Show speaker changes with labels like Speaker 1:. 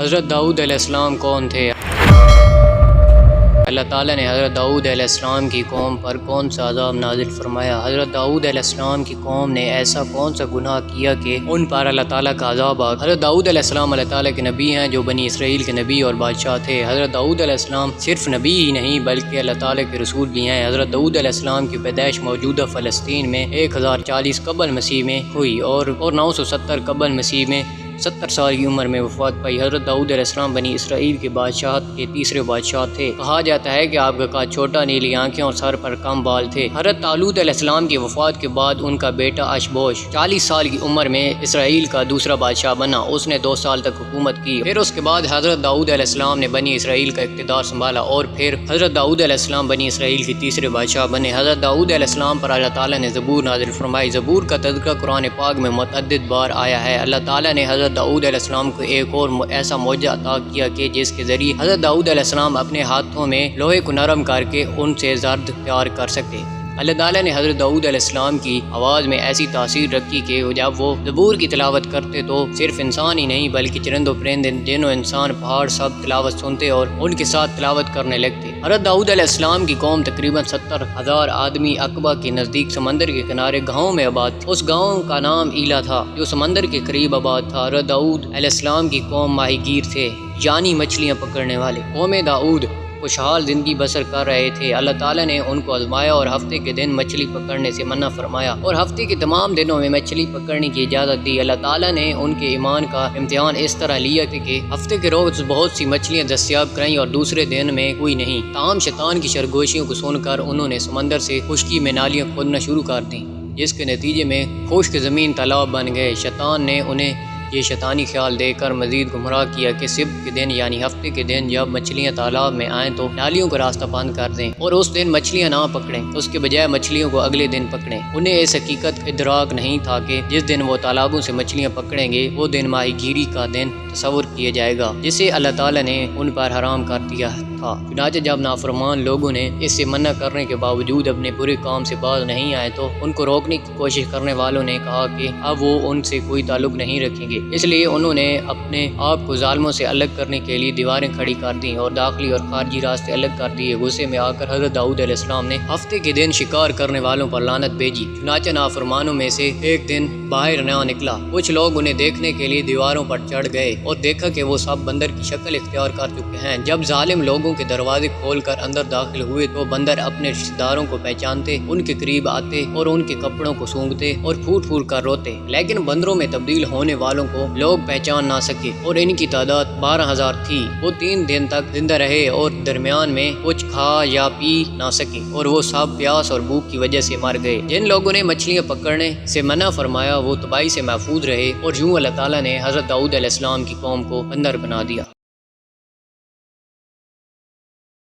Speaker 1: حضرت داؤد علیہ السلام کون تھے؟ اللہ تعالیٰ نے حضرت داؤد علیہ السلام کی قوم پر کون سا عذاب نازل فرمایا؟ حضرت داؤد علیہ السلام کی قوم نے ایسا کون سا گناہ کیا کہ ان پر اللہ تعالیٰ کا عذاب آ گیا؟ حضرت داؤد علیہ السلام اللہ تعالیٰ کے نبی ہیں جو بنی اسرائیل کے نبی اور بادشاہ تھے۔ حضرت داؤد علیہ السلام صرف نبی ہی نہیں بلکہ اللہ تعالیٰ کے رسول بھی ہیں۔ حضرت داؤد علیہ السلام کی پیدائش موجودہ فلسطین میں 1040 قبل مسیح میں ہوئی اور 970 قبل مسیح میں 70 سال کی عمر میں وفات پائی۔ حضرت داؤد علیہ السلام بنی اسرائیل کے بادشاہت کے تیسرے بادشاہ تھے۔ کہا جاتا ہے کہ آپ کا قد چھوٹا، نیلی آنکھیں اور سر پر کم بال تھے۔ حضرت طالوت علیہ السلام کی وفات کے بعد ان کا بیٹا اشبوش 40 سال کی عمر میں اسرائیل کا دوسرا بادشاہ بنا۔ اس نے 2 سال تک حکومت کی۔ پھر اس کے بعد حضرت داؤد علیہ السلام نے بنی اسرائیل کا اقتدار سنبھالا اور پھر حضرت داؤد علیہ السلام بنی اسرائیل کے تیسرے بادشاہ بنے۔ حضرت داؤد علیہ السلام پر اللہ تعالیٰ نے زبور نازل فرمائی۔ زبور کا تذکرہ قرآن پاک میں متعدد بار آیا ہے۔ اللہ تعالیٰ نے حضرت داؤد علیہ السلام کو ایک اور ایسا معجزہ عطا کیا کہ جس کے ذریعے حضرت داؤد علیہ السلام اپنے ہاتھوں میں لوہے کو نرم کر کے ان سے زرد تیار کر سکتے۔ اللہ تعالیٰ نے حضرت داؤد علیہ السلام کی آواز میں ایسی تاثیر رکھی کہ جب وہ زبور کی تلاوت کرتے تو صرف انسان ہی نہیں بلکہ چرند و پرند، جن و انسان، پہاڑ سب تلاوت سنتے اور ان کے ساتھ تلاوت کرنے لگتے۔ حضرت داؤد علیہ السلام کی قوم تقریباً 70,000 آدمی عقبہ کے نزدیک سمندر کے کنارے گاؤں میں آباد تھے۔ اس گاؤں کا نام ایلا تھا جو سمندر کے قریب آباد تھا۔ حضرت داؤد علیہ السلام کی قوم ماہی گیر تھے، یعنی مچھلیاں پکڑنے والے۔ قوم داؤد خوشحال زندگی بسر کر رہے تھے۔ اللہ تعالیٰ نے ان کو آزمایا اور ہفتے کے دن مچھلی پکڑنے سے منع فرمایا اور ہفتے کے تمام دنوں میں مچھلی پکڑنے کی اجازت دی۔ اللہ تعالیٰ نے ان کے ایمان کا امتحان اس طرح لیا کہ ہفتے کے روز بہت سی مچھلیاں دستیاب کرائیں اور دوسرے دن میں کوئی نہیں۔ تاہم شیطان کی سرگوشیوں کو سن کر انہوں نے سمندر سے خشکی میں نالیاں کھودنا شروع کر دیں، جس کے نتیجے میں خشک زمین تالاب بن گئے۔ شیطان نے انہیں یہ شیطانی خیال دے کر مزید گمراہ کیا کہ سبت کے دن یعنی ہفتے کے دن جب مچھلیاں تالاب میں آئیں تو نالیوں کا راستہ بند کر دیں اور اس دن مچھلیاں نہ پکڑیں، اس کے بجائے مچھلیوں کو اگلے دن پکڑیں۔ انہیں اس حقیقت ادراک نہیں تھا کہ جس دن وہ تالابوں سے مچھلیاں پکڑیں گے وہ دن ماہی گیری کا دن تصور کیا جائے گا جسے اللہ تعالیٰ نے ان پر حرام کر دیا تھا۔ چنانچہ جب نافرمان لوگوں نے اس سے منع کرنے کے باوجود اپنے برے کام سے باز نہیں آئے تو ان کو روکنے کی کوشش کرنے والوں نے کہا کہ اب وہ ان سے کوئی تعلق نہیں رکھیں گے۔ اس لیے انہوں نے اپنے آپ کو ظالموں سے الگ کرنے کے لیے دیواریں کھڑی کر دیں اور داخلی اور خارجی راستے الگ کر دیے۔ غصے میں آ کر حضرت داؤد علیہ السلام نے ہفتے کے دن شکار کرنے والوں پر لعنت بھیجی۔ چنانچہ نافرمانوں میں سے ایک دن باہر نہ نکلا۔ کچھ لوگ انہیں دیکھنے کے لیے دیواروں پر چڑھ گئے اور دیکھا کہ وہ سب بندر کی شکل اختیار کر چکے ہیں۔ جب ظالم لوگوں کے دروازے کھول کر اندر داخل ہوئے تو بندر اپنے رشتہ داروں کو پہچانتے، ان کے قریب آتے اور ان کے کپڑوں کو سونگھتے اور پھوٹ پھوٹ کر روتے، لیکن بندروں میں تبدیل ہونے والوں کو لوگ پہچان نہ سکے اور ان کی تعداد 12,000 تھی۔ وہ 3 دن تک زندہ رہے اور درمیان میں کچھ کھا یا پی نہ سکے اور وہ سب پیاس اور بھوک کی وجہ سے مر گئے۔ جن لوگوں نے مچھلیاں پکڑنے سے منع فرمایا وہ تباہی سے محفوظ رہے اور یوں اللہ تعالیٰ نے حضرت داؤد علیہ السلام کی قوم کو بندر بنا دیا۔